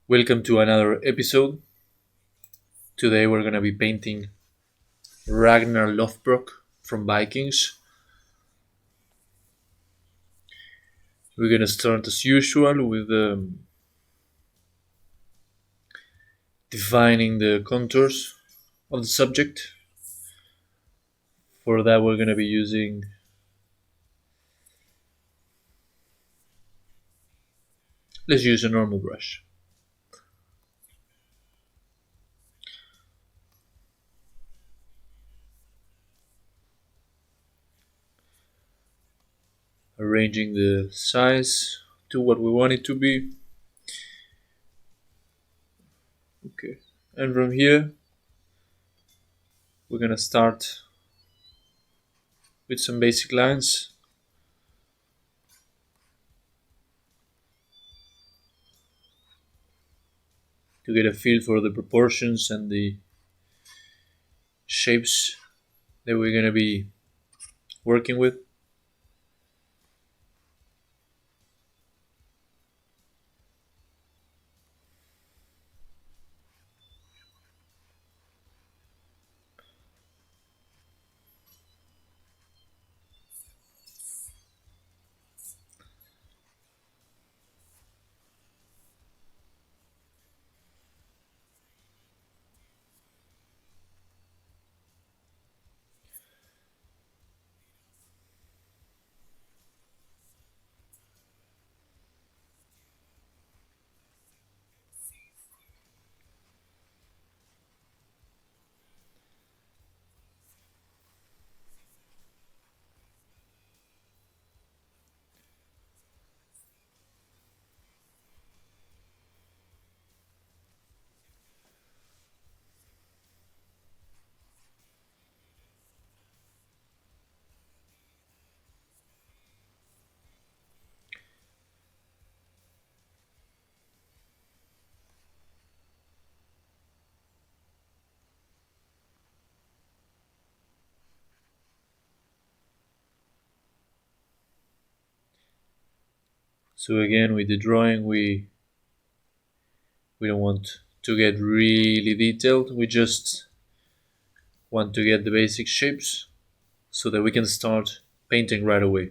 Welcome to another episode. Today we're going to be painting Ragnar Lothbrok from Vikings. We're going to start as usual with defining the contours of the subject. For that we're going to be using let's use a normal brush. Arranging the size to what we want it to be. Okay. And from here we're going to start with some basic lines. To get a feel for the proportions and the shapes that we're going to be working with. So again, with the drawing, we don't want to get really detailed. We just want to get the basic shapes so that we can start painting right away.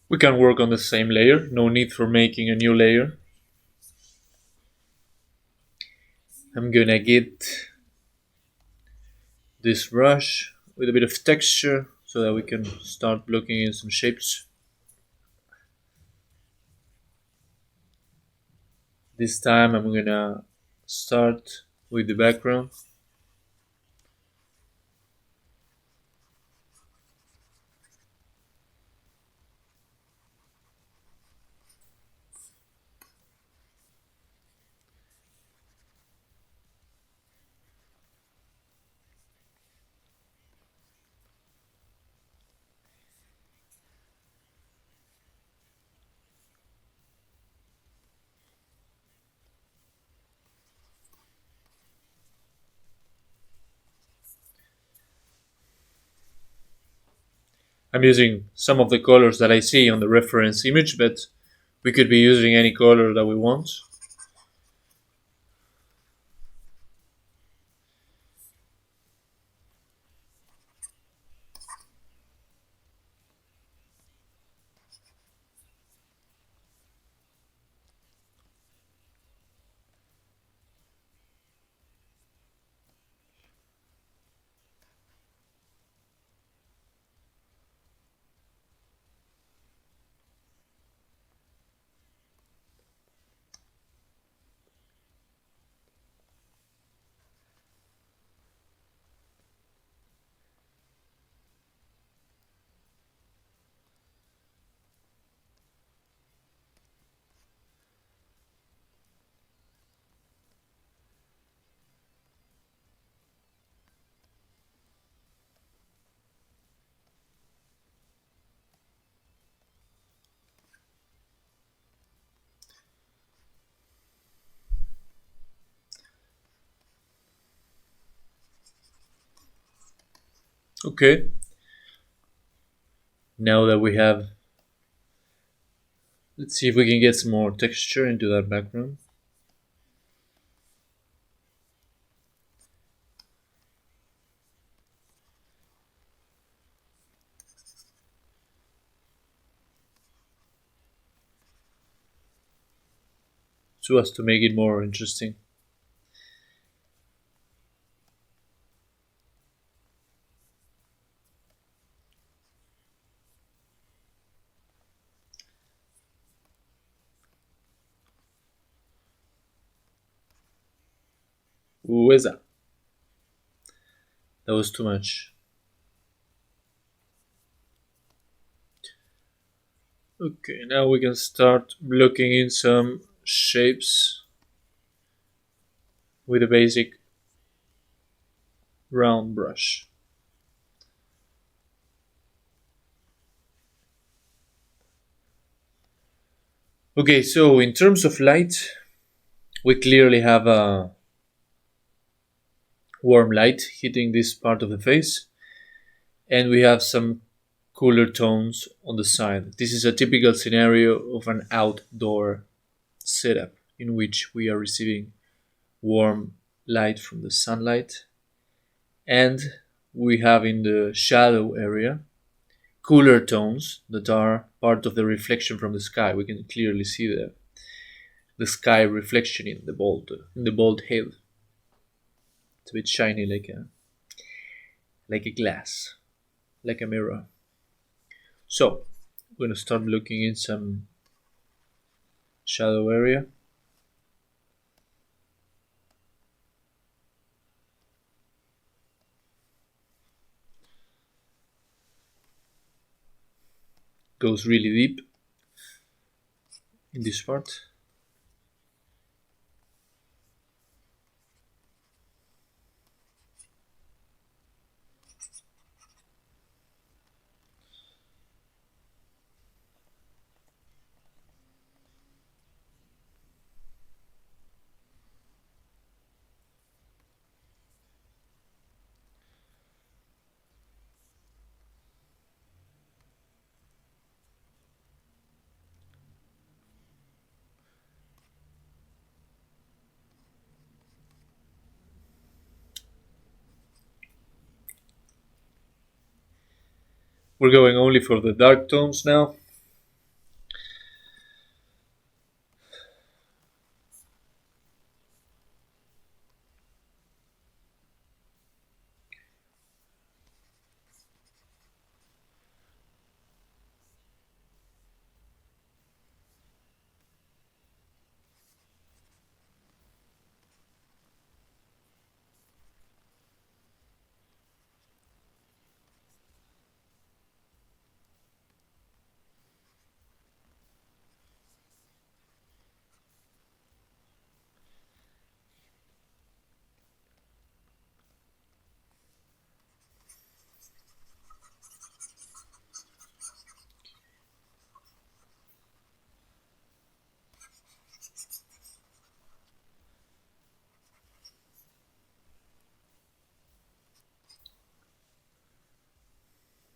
We can work on the same layer, no need for making a new layer. I'm gonna get this brush with a bit of texture so that we can start blocking in some shapes. This time I'm gonna start with the background. I'm using some of the colors that I see on the reference image, but we could be using any color that we want. Okay, now that we have, let's see if we can get some more texture into that background. So as to make it more interesting. Ooh, is that? That was too much. Okay, now we can start blocking in some shapes with a basic round brush. Okay, so in terms of light, we clearly have a warm light hitting this part of the face, and we have some cooler tones on the side. This is a typical scenario of an outdoor setup in which we are receiving warm light from the sunlight, and we have in the shadow area cooler tones that are part of the reflection from the sky. We can clearly see the sky reflection in the bald head. It's a bit shiny like a glass, like a mirror. So I'm gonna start looking in some shadow area. Goes really deep in this part. We're going only for the dark tones now.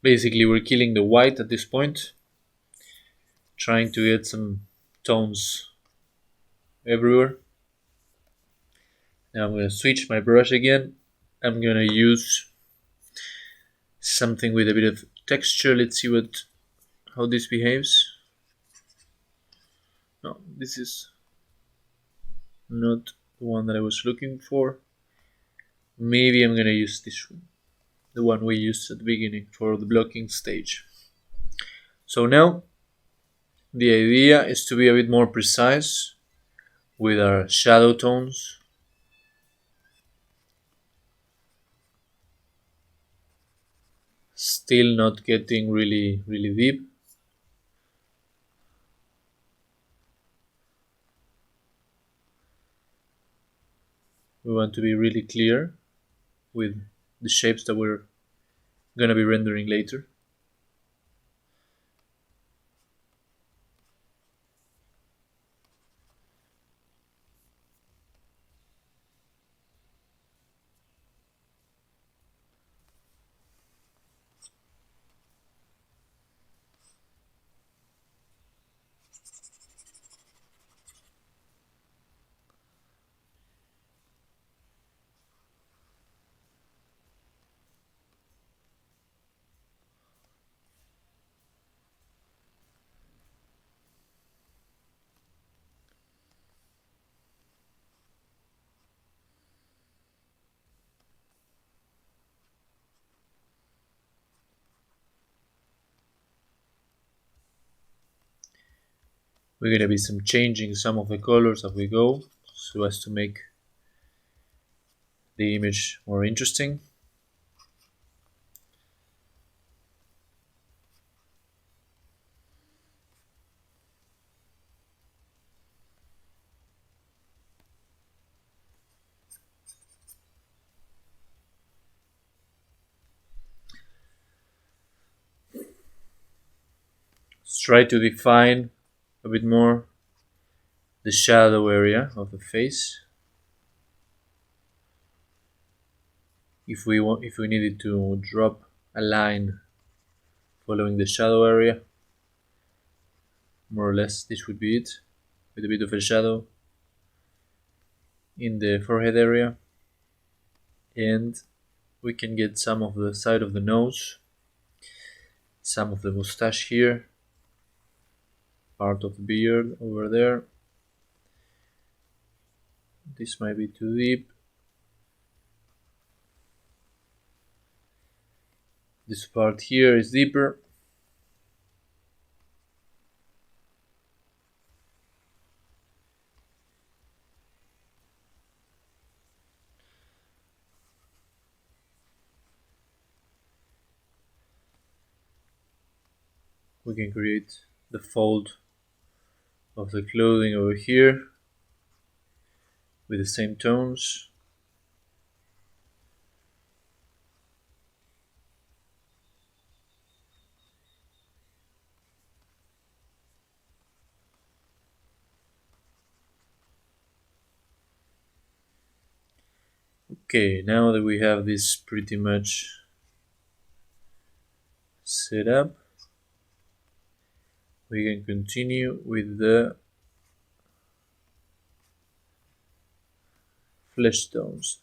Basically, we're killing the white at this point, trying to get some tones everywhere. Now I'm gonna switch my brush again. I'm gonna use something with a bit of texture. Let's see what how this behaves. No, this is not the one that I was looking for. Maybe I'm gonna use this one, the one we used at the beginning for the blocking stage. So now the idea is to be a bit more precise with our shadow tones. Still not getting really deep. We want to be really clear with the shapes that we're gonna be rendering later. We're going to be some changing some of the colors as we go so as to make the image more interesting. Let's try to define a bit more the shadow area of the face. If we needed to drop a line following the shadow area, more or less this would be it, with a bit of a shadow in the forehead area. And we can get some of the side of the nose, some of the mustache here, part of the beard over there. This might be too deep. This part here is deeper. We can create the fold of the clothing over here with the same tones. Okay, now that we have this pretty much set up, we can continue with the flesh tones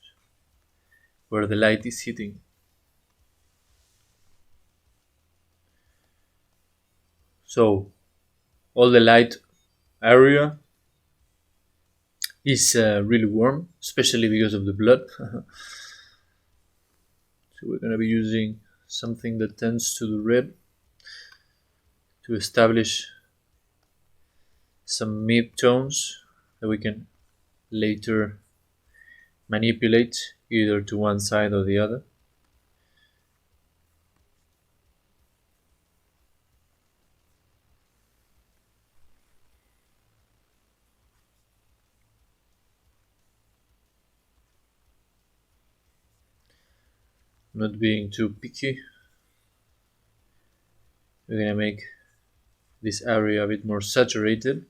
where the light is hitting. So all the light area is really warm, especially because of the blood. So we're going to be using something that tends to the red to establish some mid tones that we can later manipulate either to one side or the other. Not being too picky, we're going to make this area a bit more saturated.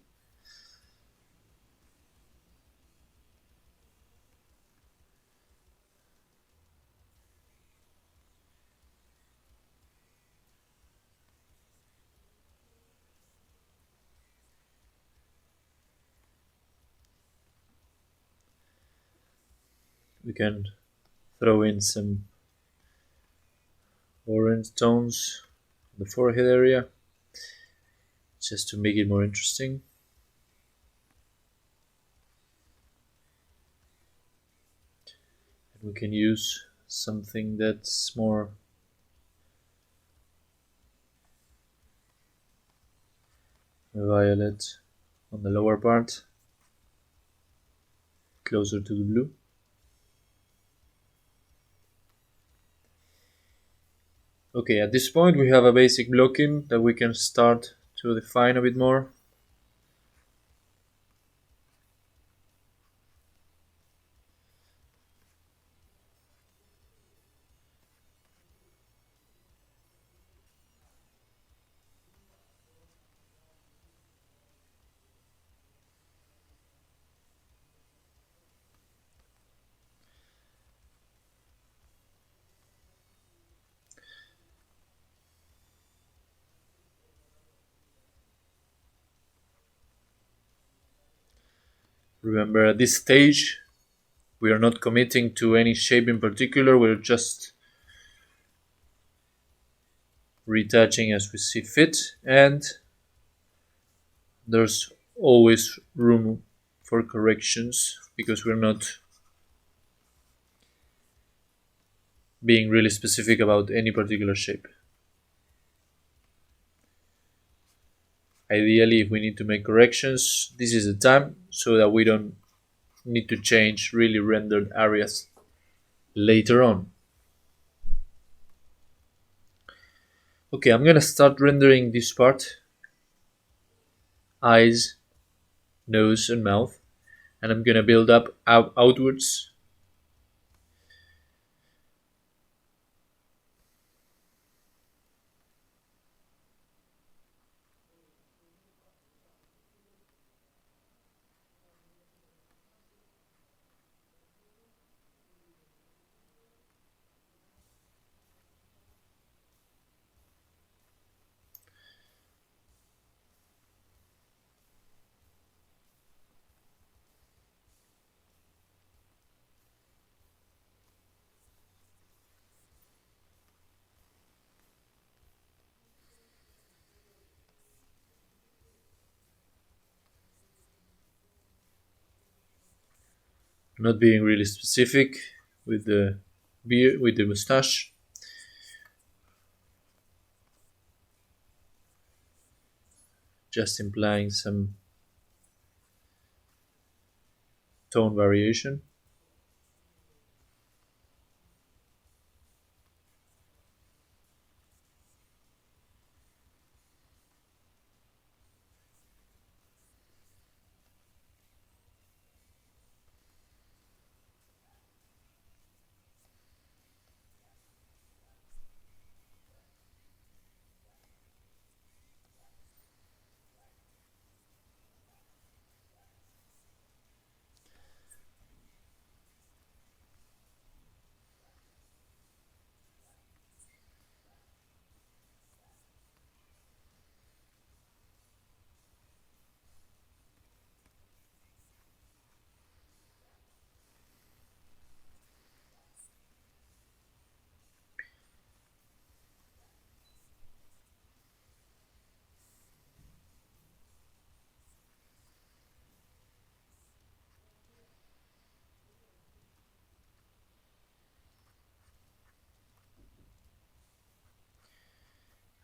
We can throw in some orange tones on the forehead area just to make it more interesting. And we can use something that's more violet on the lower part, closer to the blue. Okay, at this point we have a basic blocking that we can start to define a bit more. Remember, at this stage we are not committing to any shape in particular, we're just retouching as we see fit, and there's always room for corrections because we're not being really specific about any particular shape. Ideally, if we need to make corrections, this is the time so that we don't need to change really rendered areas later on. Okay, I'm gonna start rendering this part, eyes, nose and mouth, and I'm gonna build up outwards. Not being really specific with the beard, with the mustache. Just implying some tone variation.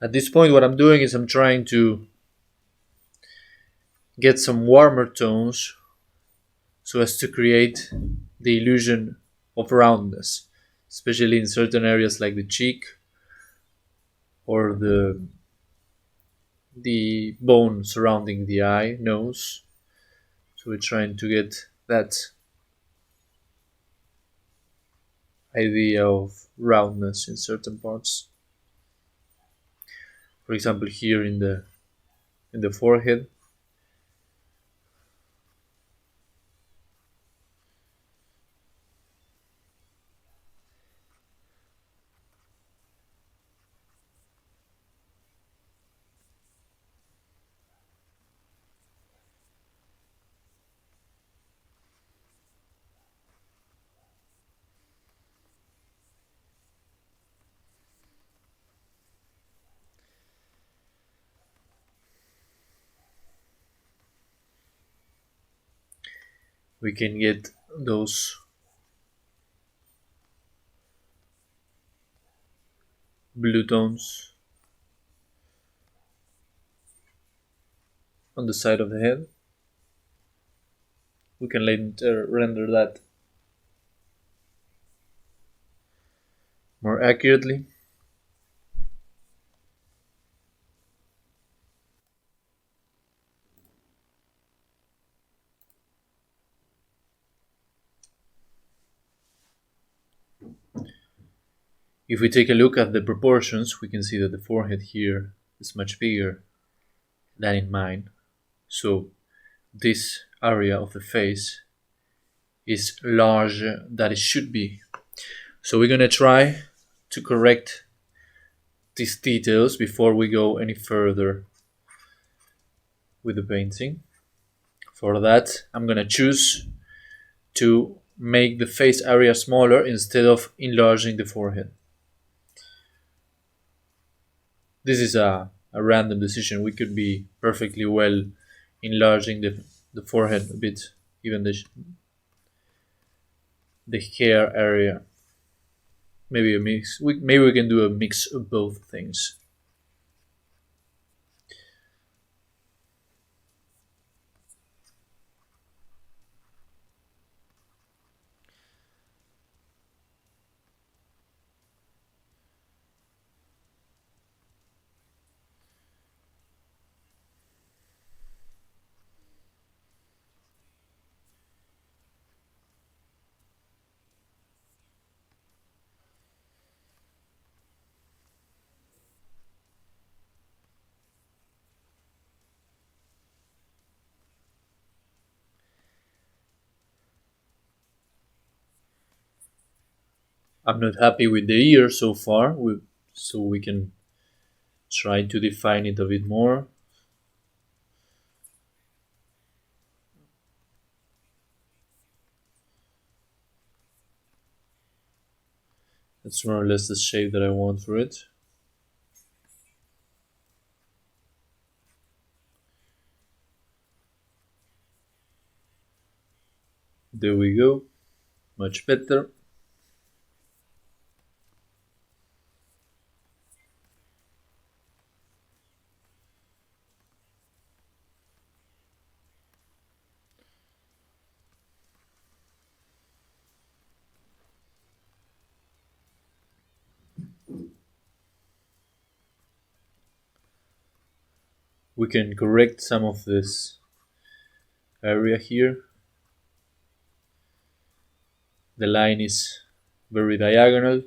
At this point, what I'm doing is I'm trying to get some warmer tones so as to create the illusion of roundness, especially in certain areas like the cheek or the bone surrounding the eye, nose. So we're trying to get that idea of roundness in certain parts. For example, here in the forehead, we can get those blue tones on the side of the head. We can later render that more accurately. If we take a look at the proportions, we can see that the forehead here is much bigger than in mine. So this area of the face is larger than it should be. So we're gonna try to correct these details before we go any further with the painting. For that, I'm gonna choose to make the face area smaller instead of enlarging the forehead. This is a random decision. We could be perfectly well enlarging the forehead a bit, even the hair area. Maybe a mix. Maybe we can do a mix of both things. I'm not happy with the ear so far, so we can try to define it a bit more. That's more or less the shape that I want for it. There we go. Much better. We can correct some of this area here. The line is very diagonal.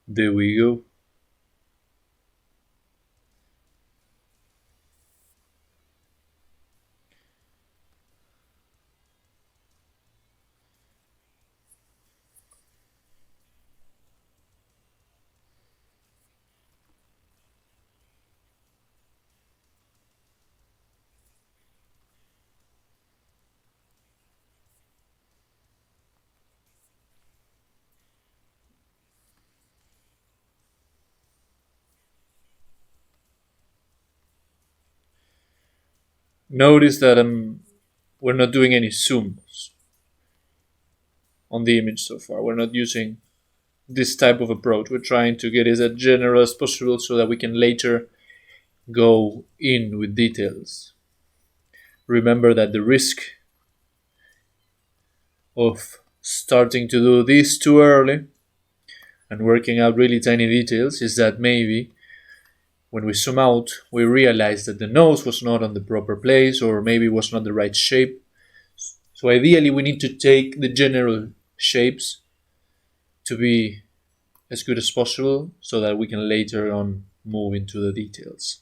There we go. Notice that we're not doing any zooms on the image so far. We're not using this type of approach. We're trying to get it as general as possible so that we can later go in with details. Remember that the risk of starting to do this too early and working out really tiny details is that maybe when we zoom out, we realize that the nose was not on the proper place or maybe was not the right shape. So ideally, we need to take the general shapes to be as good as possible so that we can later on move into the details.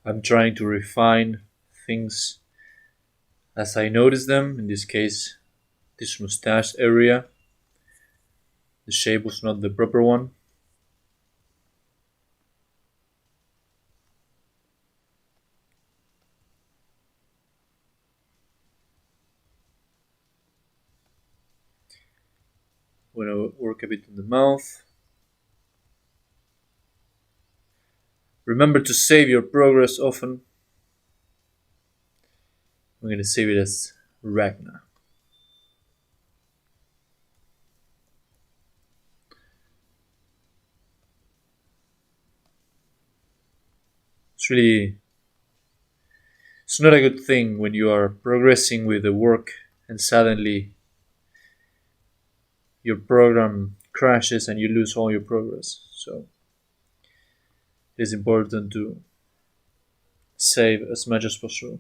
I'm trying to refine things as I notice them. In this case, this mustache area, the shape was not the proper one. I'm going to work a bit on the mouth. Remember to save your progress often. I'm going to save it as Ragnar. It's not a good thing when you are progressing with the work and suddenly your program crashes and you lose all your progress. So It is important to save as much as possible.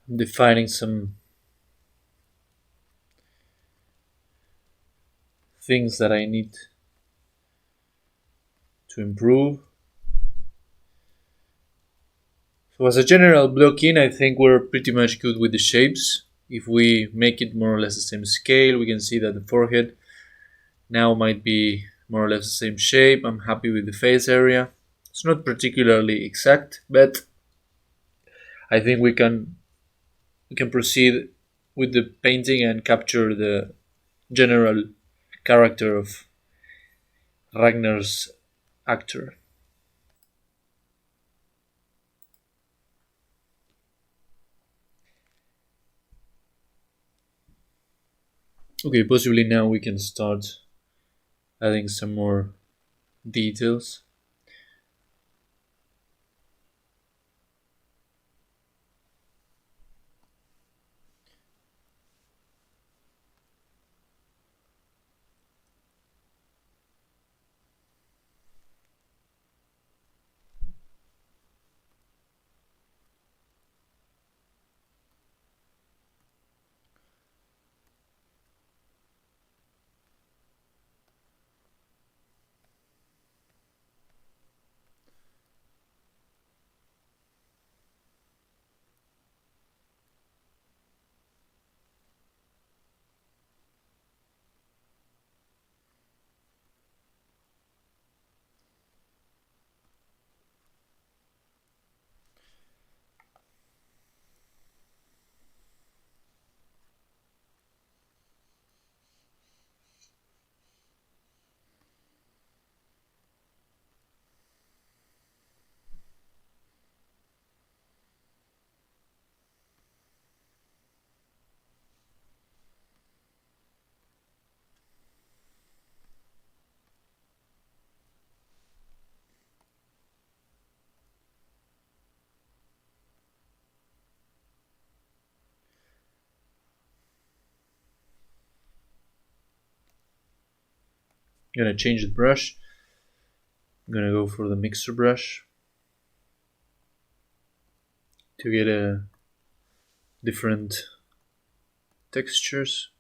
I'm defining some things that I need to improve. So as a general blocking, I think we're pretty much good with the shapes. If we make it more or less the same scale, we can see that the forehead now might be more or less the same shape. I'm happy with the face area. It's not particularly exact, but I think we can proceed with the painting and capture the general character of Ragnar's actor. Okay, possibly now we can start adding some more details. I'm gonna change the brush. I'm gonna go for the mixer brush to get a different textures.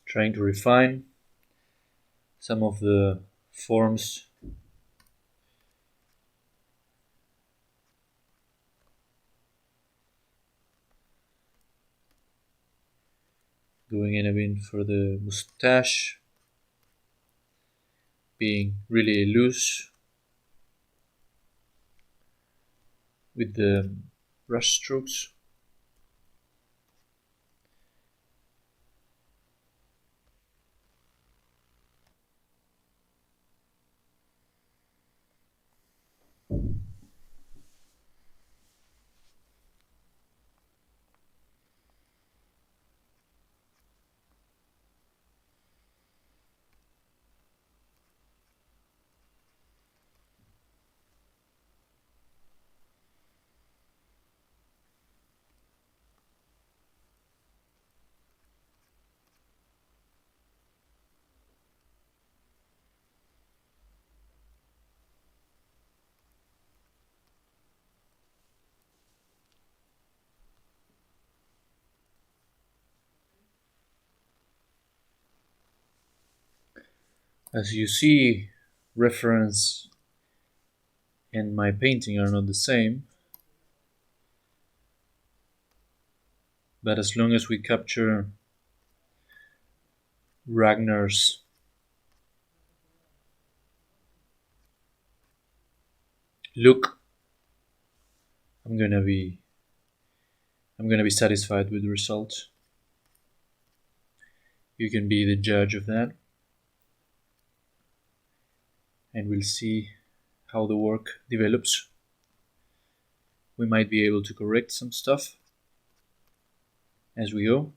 Trying to refine some of the forms. Going in a bit for the mustache, being really loose with the brush strokes. As you see, reference and my painting are not the same, but as long as we capture Ragnar's look, I'm gonna be satisfied with the result. You can be the judge of that, and we'll see how the work develops. We might be able to correct some stuff as we go.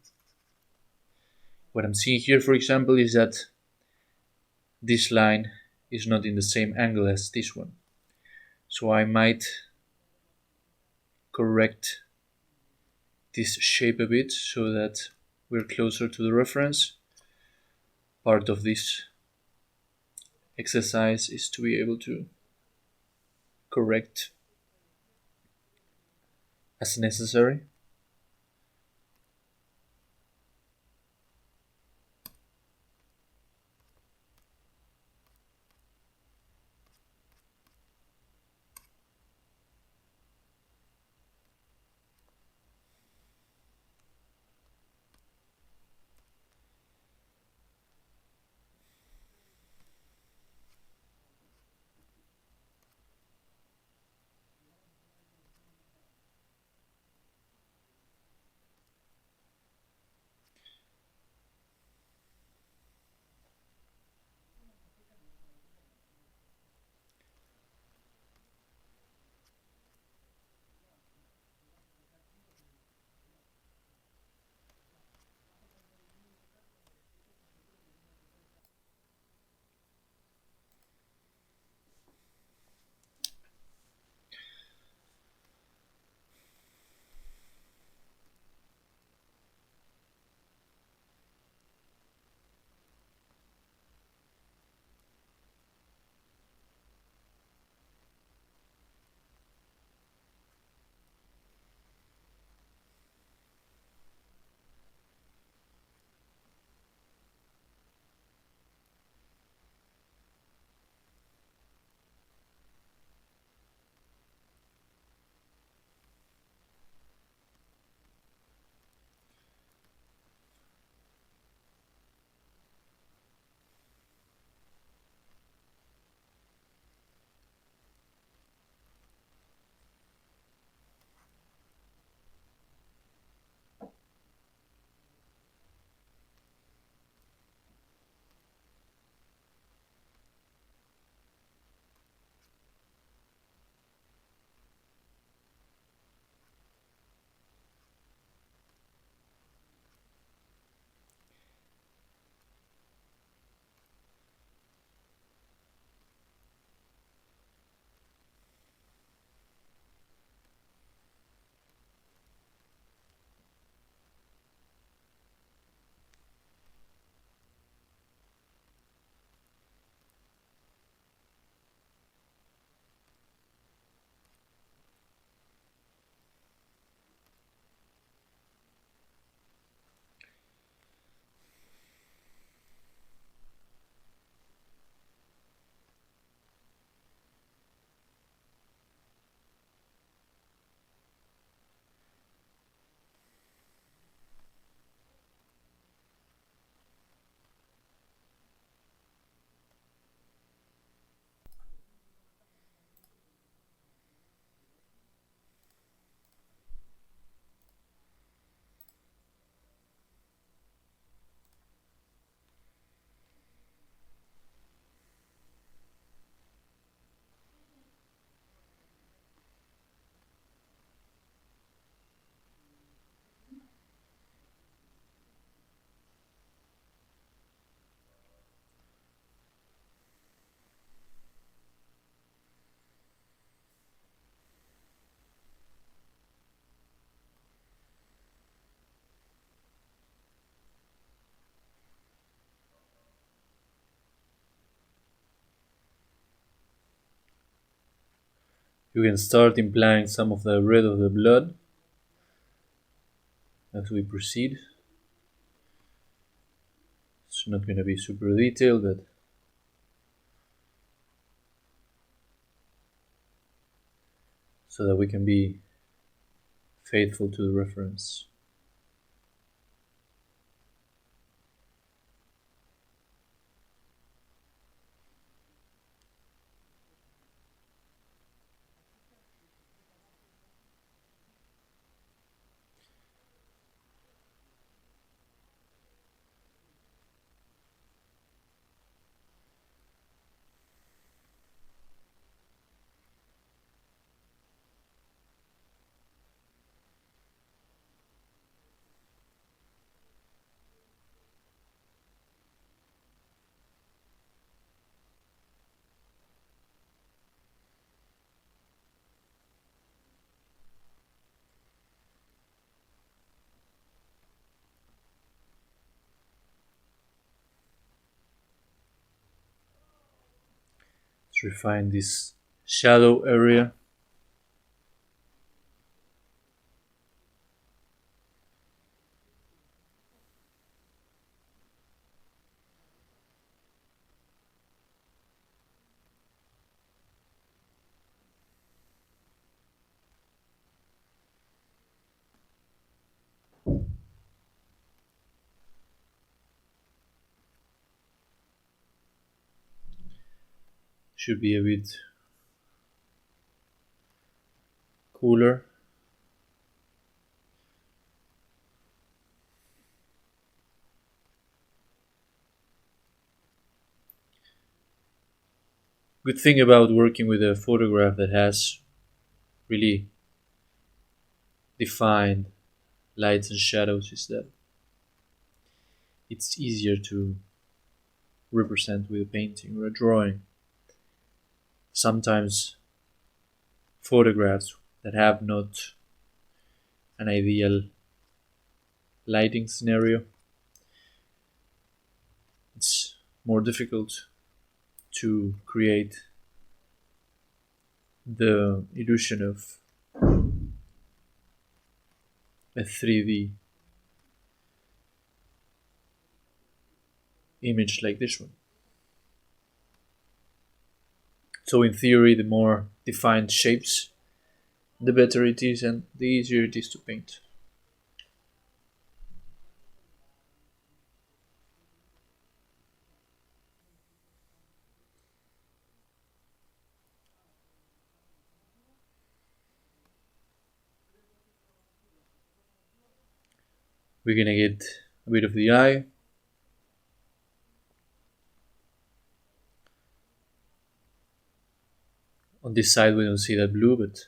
What I'm seeing here, for example, is that this line is not in the same angle as this one. So I might correct this shape a bit so that we're closer to the reference. Part of this exercise is to be able to correct as necessary. You can start implying some of the red of the blood as we proceed. It's not going to be super detailed, but so that we can be faithful to the reference. Let's refine this shadow area. Should be a bit cooler. Good thing about working with a photograph that has really defined lights and shadows is that it's easier to represent with a painting or a drawing. Sometimes photographs that have not an ideal lighting scenario, it's more difficult to create the illusion of a 3D image like this one. So in theory, the more defined shapes, the better it is and the easier it is to paint. We're gonna get a bit of the eye. On this side we don't see that blue, but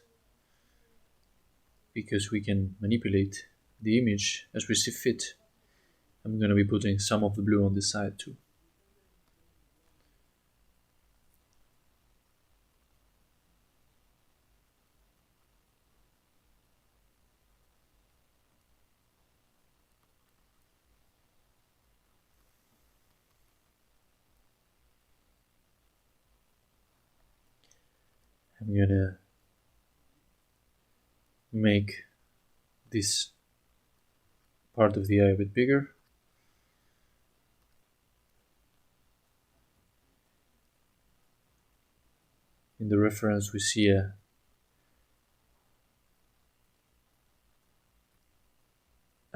because we can manipulate the image as we see fit, I'm gonna be putting some of the blue on this side too. I'm gonna make this part of the eye a bit bigger. In the reference we see a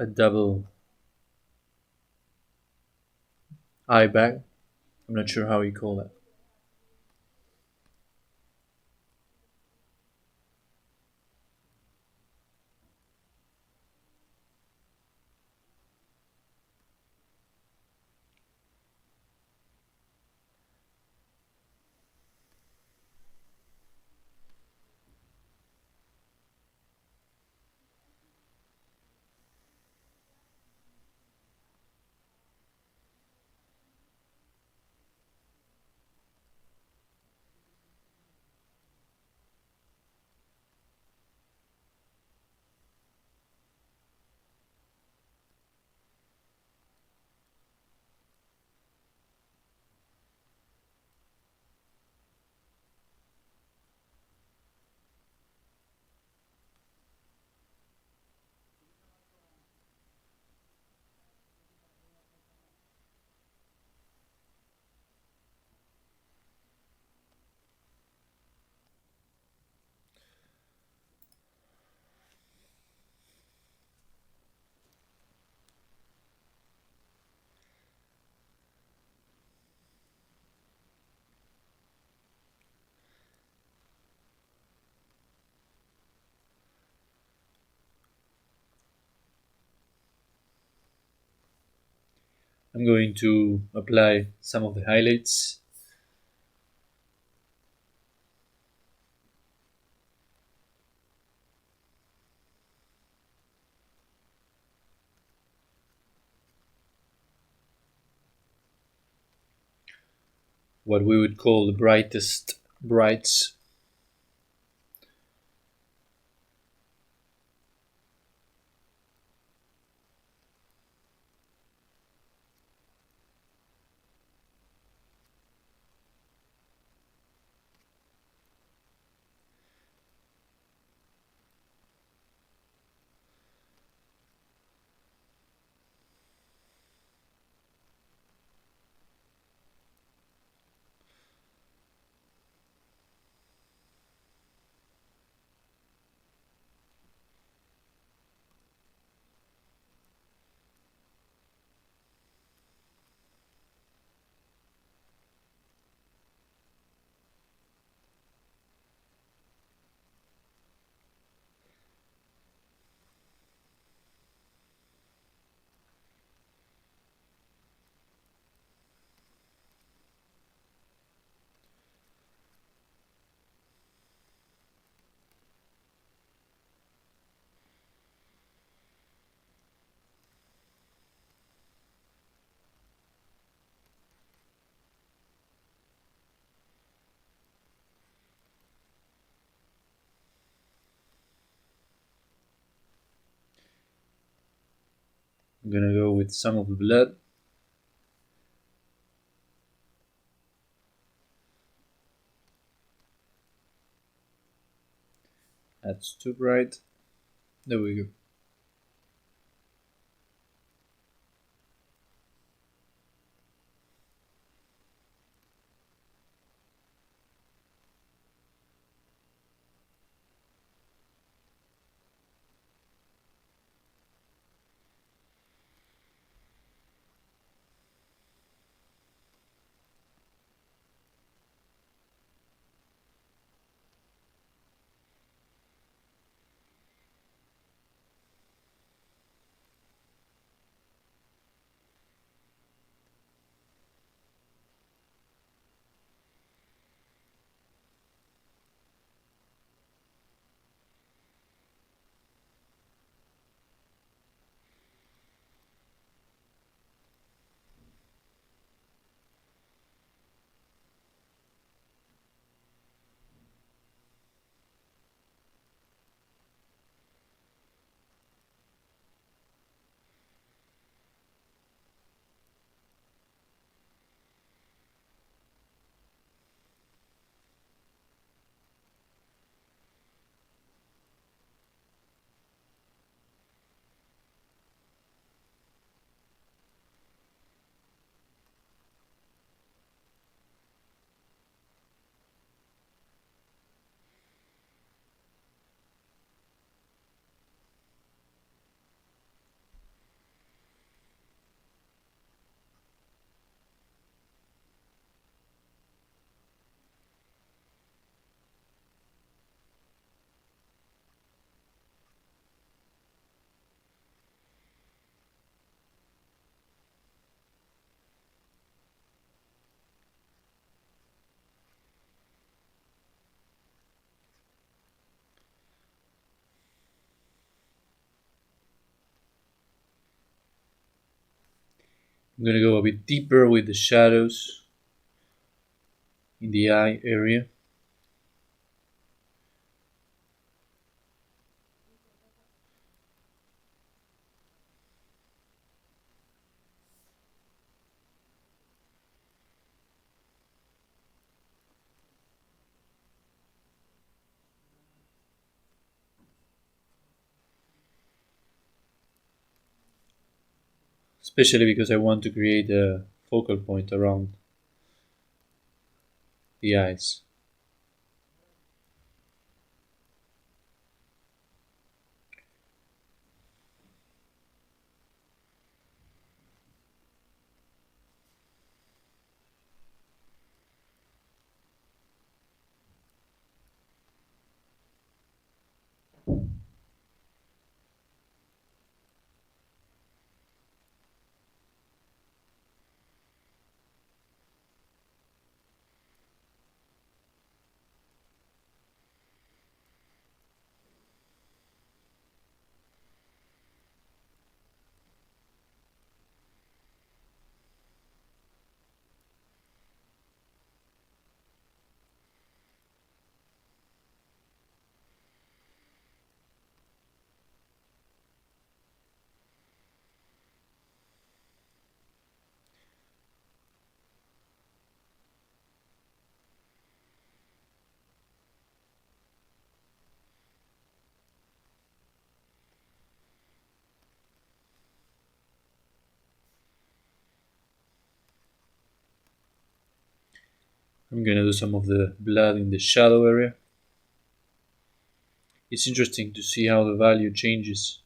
double eye bag. I'm not sure how you call that. I'm going to apply some of the highlights. What we would call the brightest brights. I'm gonna go with some of the blood. That's too bright. There we go. I'm gonna go a bit deeper with the shadows in the eye area. Especially because I want to create a focal point around the eyes. I'm gonna do some of the blood in the shadow area. It's interesting to see how the value changes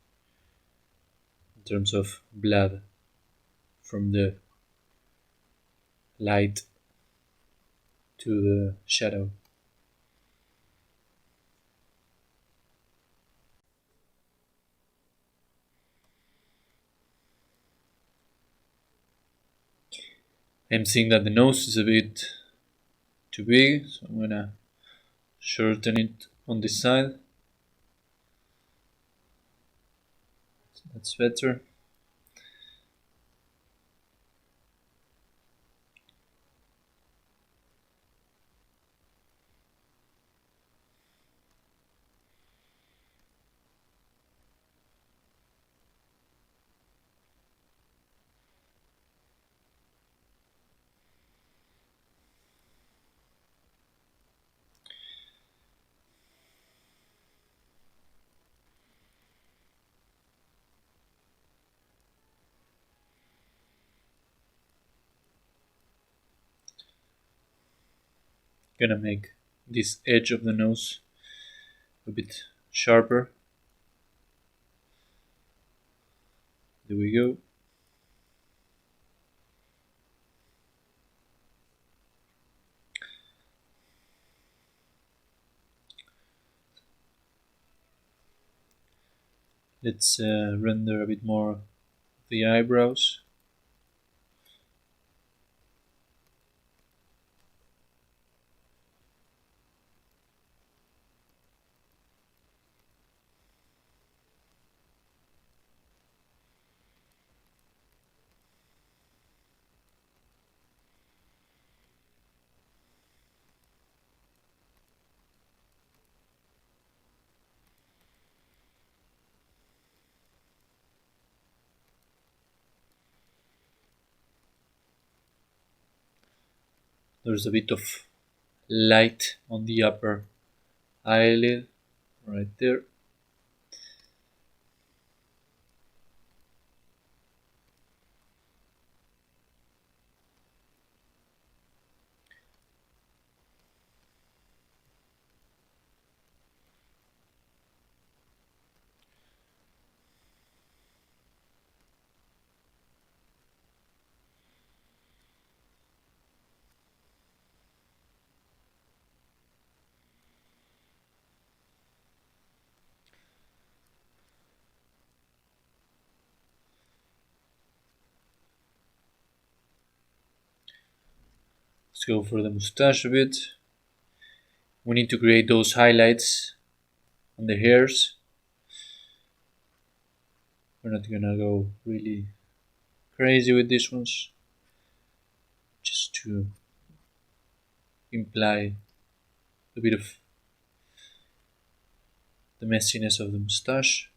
in terms of blood from the light to the shadow. I'm seeing that the nose is a bit too big, so I'm gonna shorten it on this side. That's better. Gonna make this edge of the nose a bit sharper. There we go. Let's render a bit more the eyebrows. There's a bit of light on the upper eyelid right there. Let's go for the mustache a bit. We need to create those highlights on the hairs. We're not gonna go really crazy with these ones, just to imply a bit of the messiness of the mustache.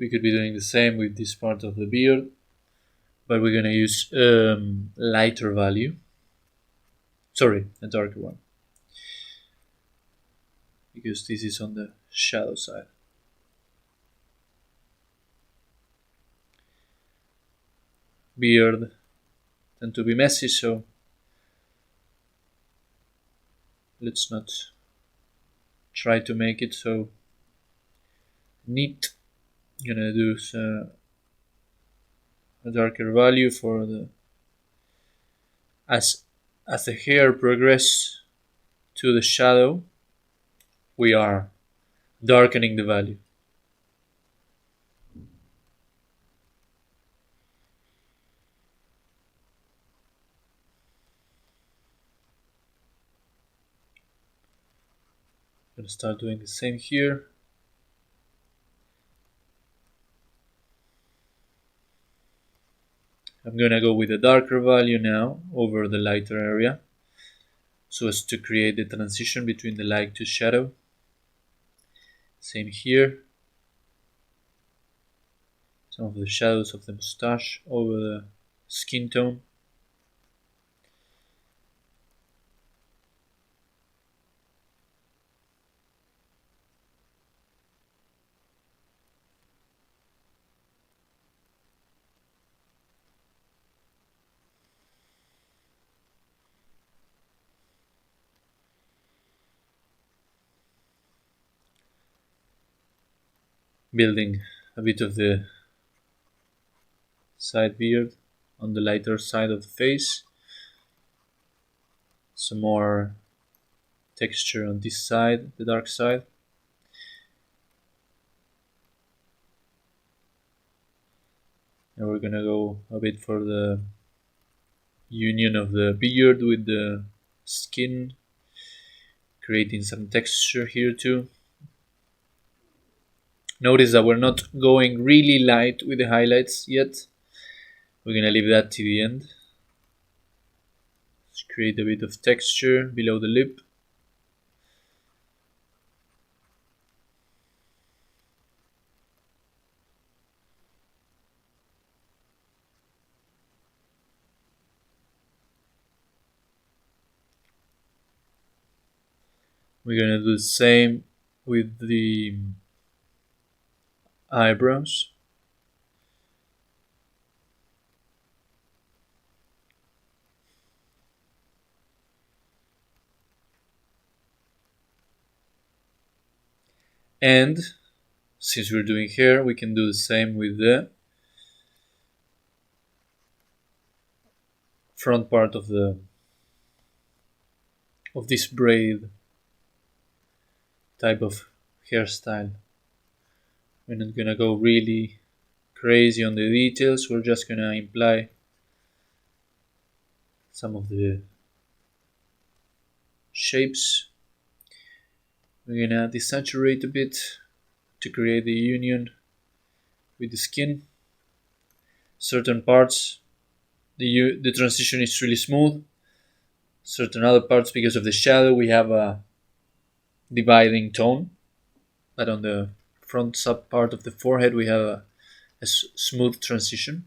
We could be doing the same with this part of the beard, but we're gonna use lighter value. Sorry, a darker one, because this is on the shadow side. Beard tend to be messy, so let's not try to make it so neat. Gonna do a darker value for the as the hair progress to the shadow, we are darkening the value. Gonna start doing the same here. I'm gonna go with a darker value now over the lighter area, so as to create the transition between the light to shadow. Same here. Some of the shadows of the mustache over the skin tone. building a bit of the side beard on the lighter side of the face. Some more texture on this side, the dark side. And we're gonna go a bit for the union of the beard with the skin, creating some texture here too. Notice that we're not going really light with the highlights yet. We're gonna leave that to the end. Let's create a bit of texture below the lip. We're gonna do the same with the eyebrows. And since we're doing hair, we can do the same with the front part of this braid type of hairstyle. We're not gonna go really crazy on the details, we're just gonna imply some of the shapes. We're gonna desaturate a bit to create the union with the skin. Certain parts, the transition is really smooth. Certain other parts, because of the shadow, we have a dividing tone. But on the front sub part of the forehead, we have a smooth transition.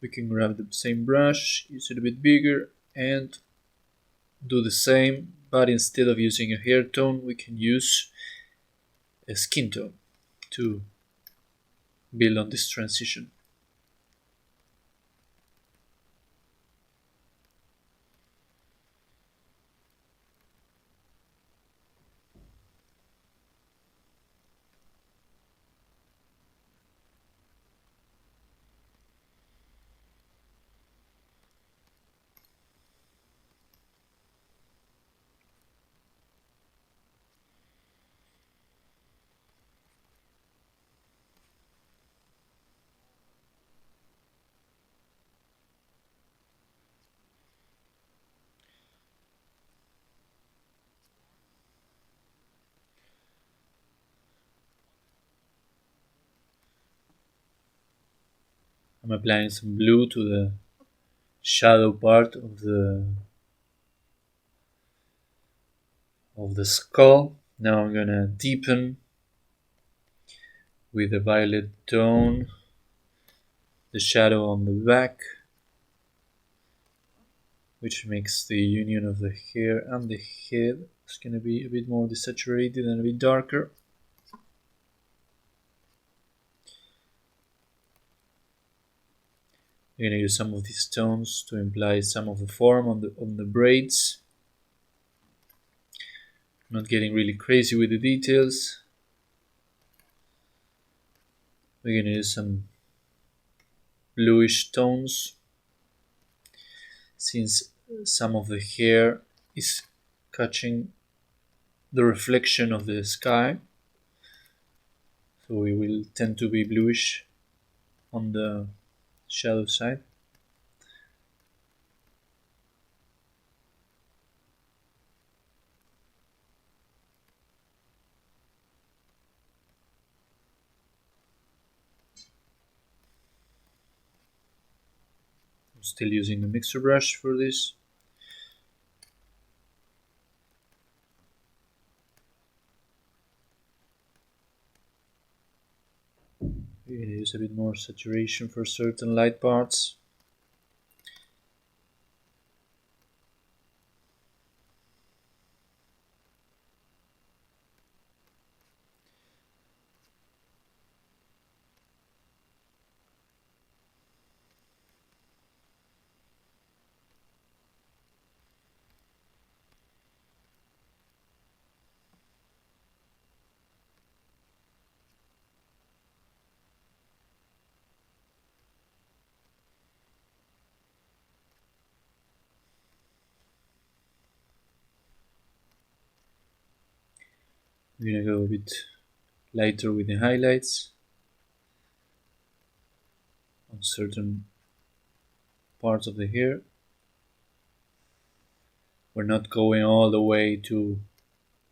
We can grab the same brush, use it a bit bigger, and do the same, but instead of using a hair tone, we can use a skin tone to build on this transition. I'm applying some blue to the shadow part of the skull. Now I'm gonna deepen with a violet tone the shadow on the back, which makes the union of the hair and the head. It's gonna be a bit more desaturated and a bit darker. We're gonna use some of these tones to imply some of the form on the braids. Not getting really crazy with the details. We're gonna use some bluish tones, since some of the hair is catching the reflection of the sky, so we will tend to be bluish on the shadow side. I'm still using the mixer brush for this. We're going to use a bit more saturation for certain light parts. I'm gonna go a bit lighter with the highlights on certain parts of the hair. We're not going all the way to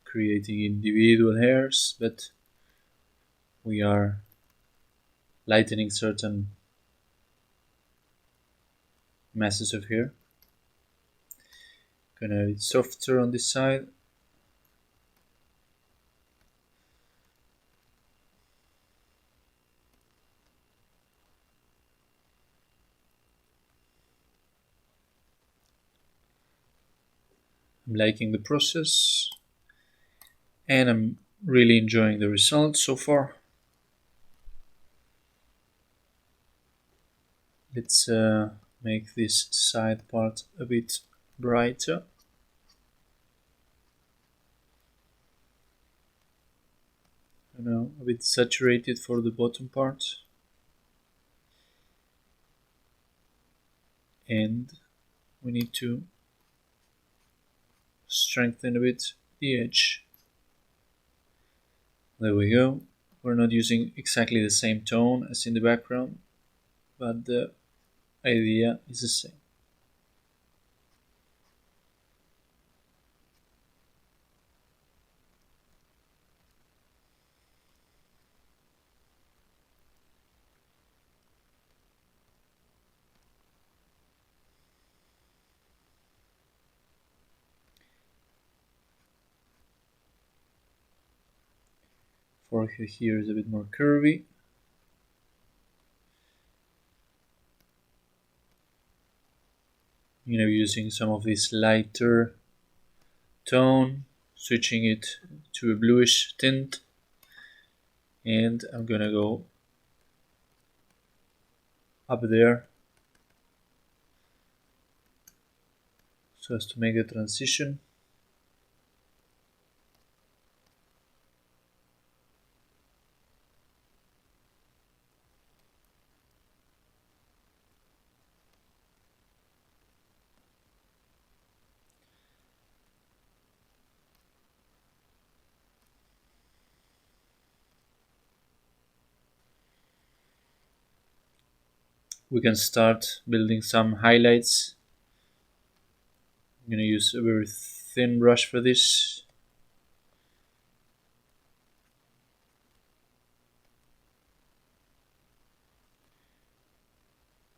creating individual hairs, but we are lightening certain masses of hair. Gonna be softer on this side. I'm liking the process and I'm really enjoying the results so far. Let's make this side part a bit brighter. A bit saturated for the bottom part. And we need to strengthen a bit the edge. There we go. We're not using exactly the same tone as in the background, but the idea is the same. Forehead here is a bit more curvy. Using some of this lighter tone, switching it to a bluish tint, and I'm gonna go up there so as to make the transition. We can start building some highlights. I'm going to use a very thin brush for this.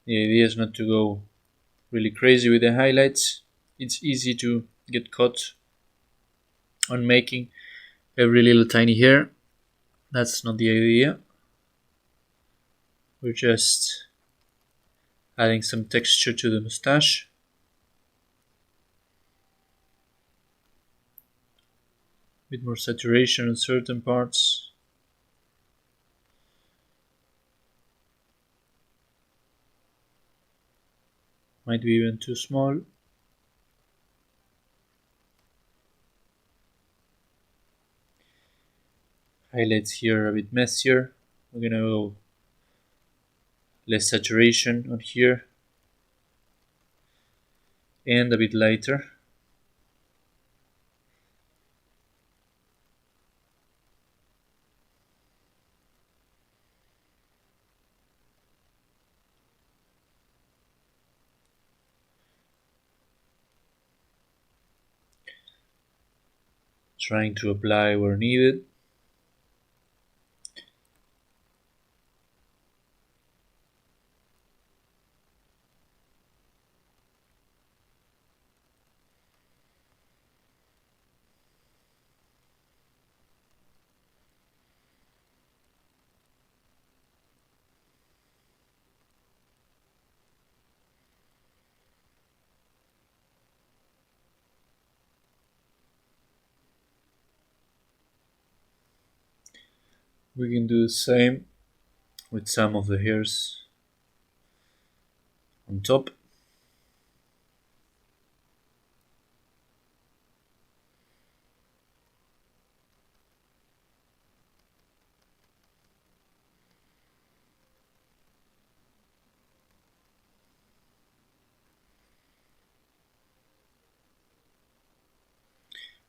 The idea is not to go really crazy with the highlights. It's easy to get caught on making every little tiny hair. That's not the idea. We're just adding some texture to the mustache. A bit more saturation on certain parts. Might be even too small. Highlights here are a bit messier. We're gonna go less saturation on here and a bit lighter. Trying to apply where needed. We can do the same with some of the hairs on top.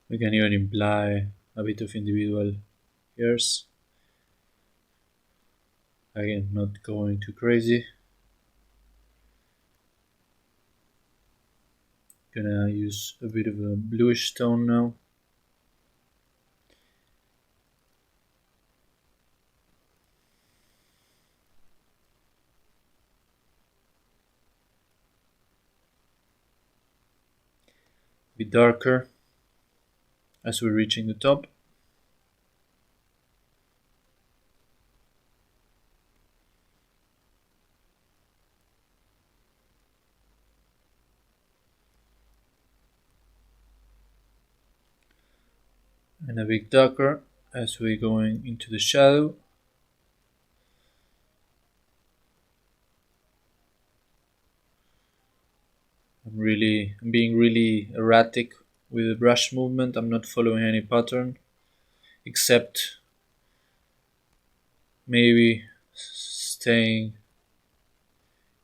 We can even apply a bit of individual hairs. Again, not going too crazy. Gonna use a bit of a bluish tone now. A bit darker as we're reaching the top. And a bit darker as we're going into the shadow. I'm being really erratic with the brush movement. I'm not following any pattern except maybe staying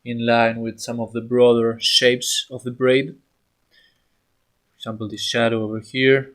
in line with some of the broader shapes of the braid. For example, this shadow over here.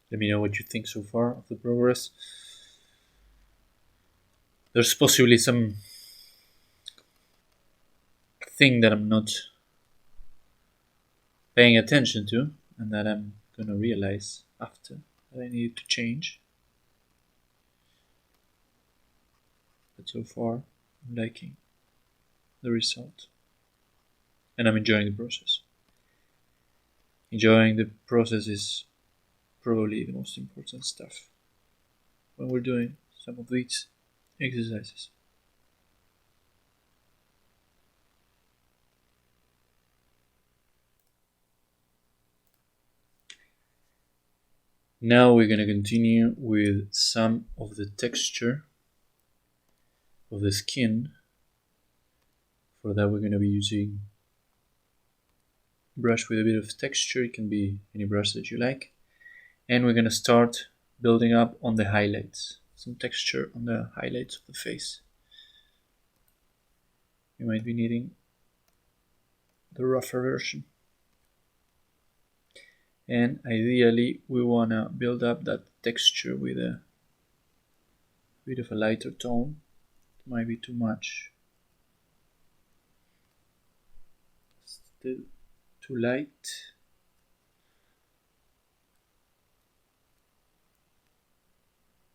Let me know what you think so far of the progress. There's possibly some thing that I'm not paying attention to and that I'm gonna realize after that I need to change. But so far, I'm liking the result. And I'm enjoying the process. Enjoying the process is probably the most important stuff when we're doing some of these exercises. Now we're going to continue with some of the texture of the skin. For that we're going to be using a brush with a bit of texture. It can be any brush that you like. And we're going to start building up on the highlights. Some texture on the highlights of the face. You might be needing the rougher version. And ideally we want to build up that texture with a bit of a lighter tone. It might be too much. Still too light.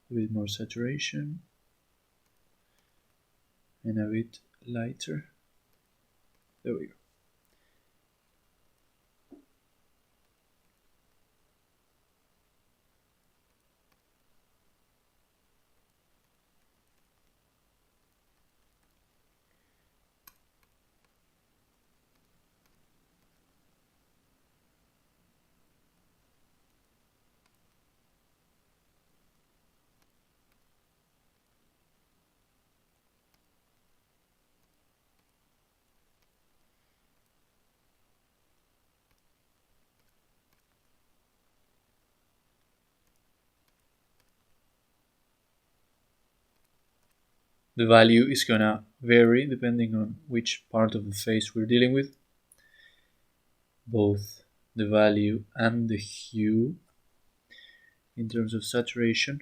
A bit more saturation. And a bit lighter. There we go. The value is gonna vary depending on which part of the face we're dealing with. Both the value and the hue in terms of saturation.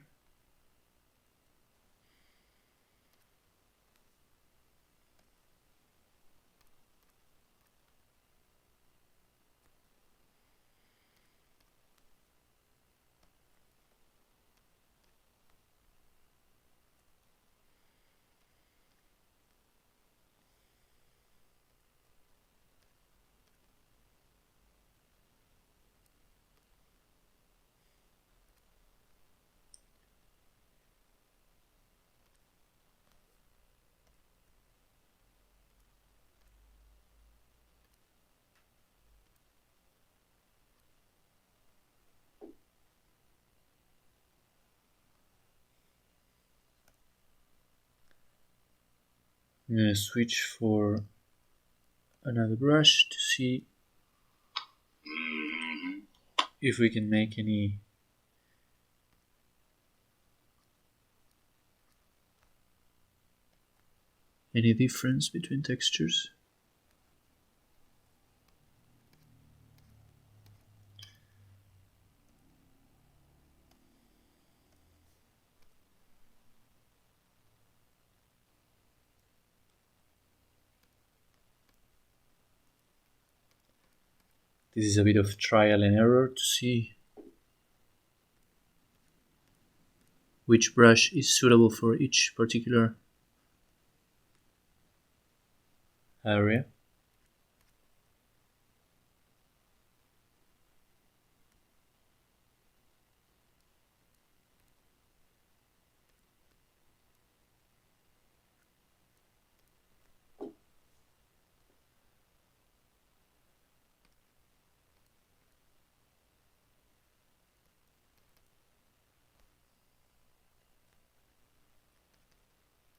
I'm gonna switch for another brush to see if we can make any difference between textures. This is a bit of trial and error to see which brush is suitable for each particular area.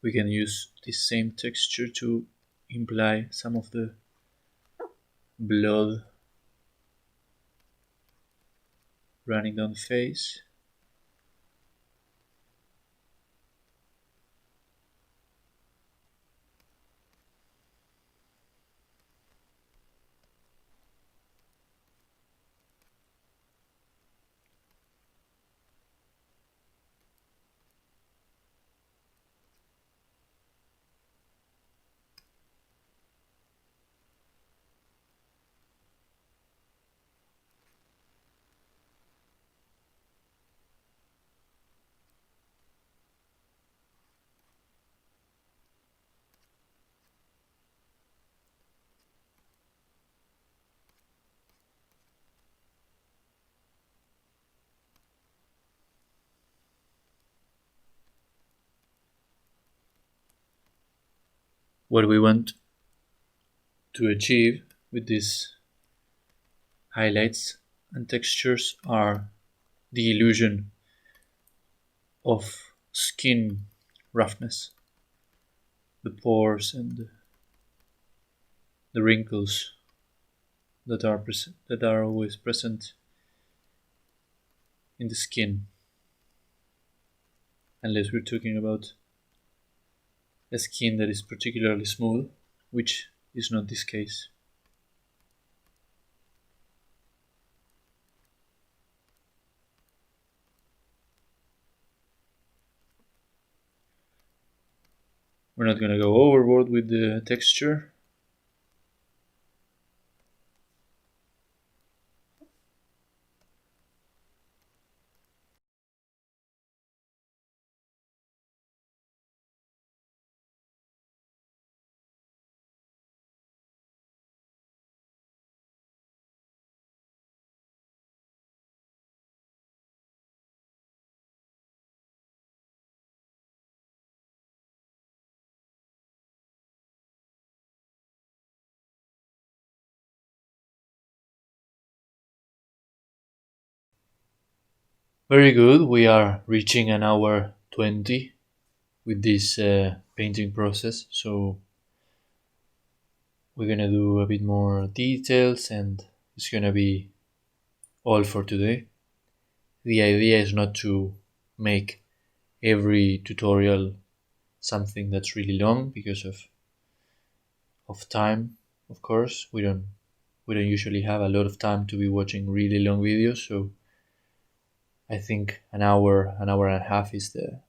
We can use this same texture to imply some of the blood running down the face. What we want to achieve with these highlights and textures are the illusion of skin roughness, the pores and the wrinkles that are always present in the skin, unless we're talking about a skin that is particularly smooth, which is not this case. We're not going to go overboard with the texture. Very good, we are reaching an hour 20 with this painting process, so we're gonna do a bit more details and it's gonna be all for today. The idea is not to make every tutorial something that's really long because of time. Of course, we don't usually have a lot of time to be watching really long videos, so I think an hour and a half is a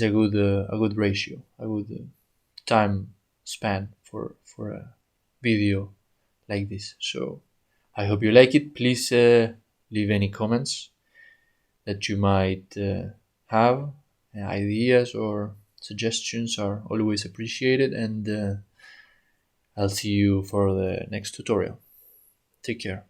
good ratio, a good time span for a video like this. So I hope you like it. Please leave any comments that you might have. Ideas or suggestions are always appreciated, and I'll see you for the next tutorial. Take care.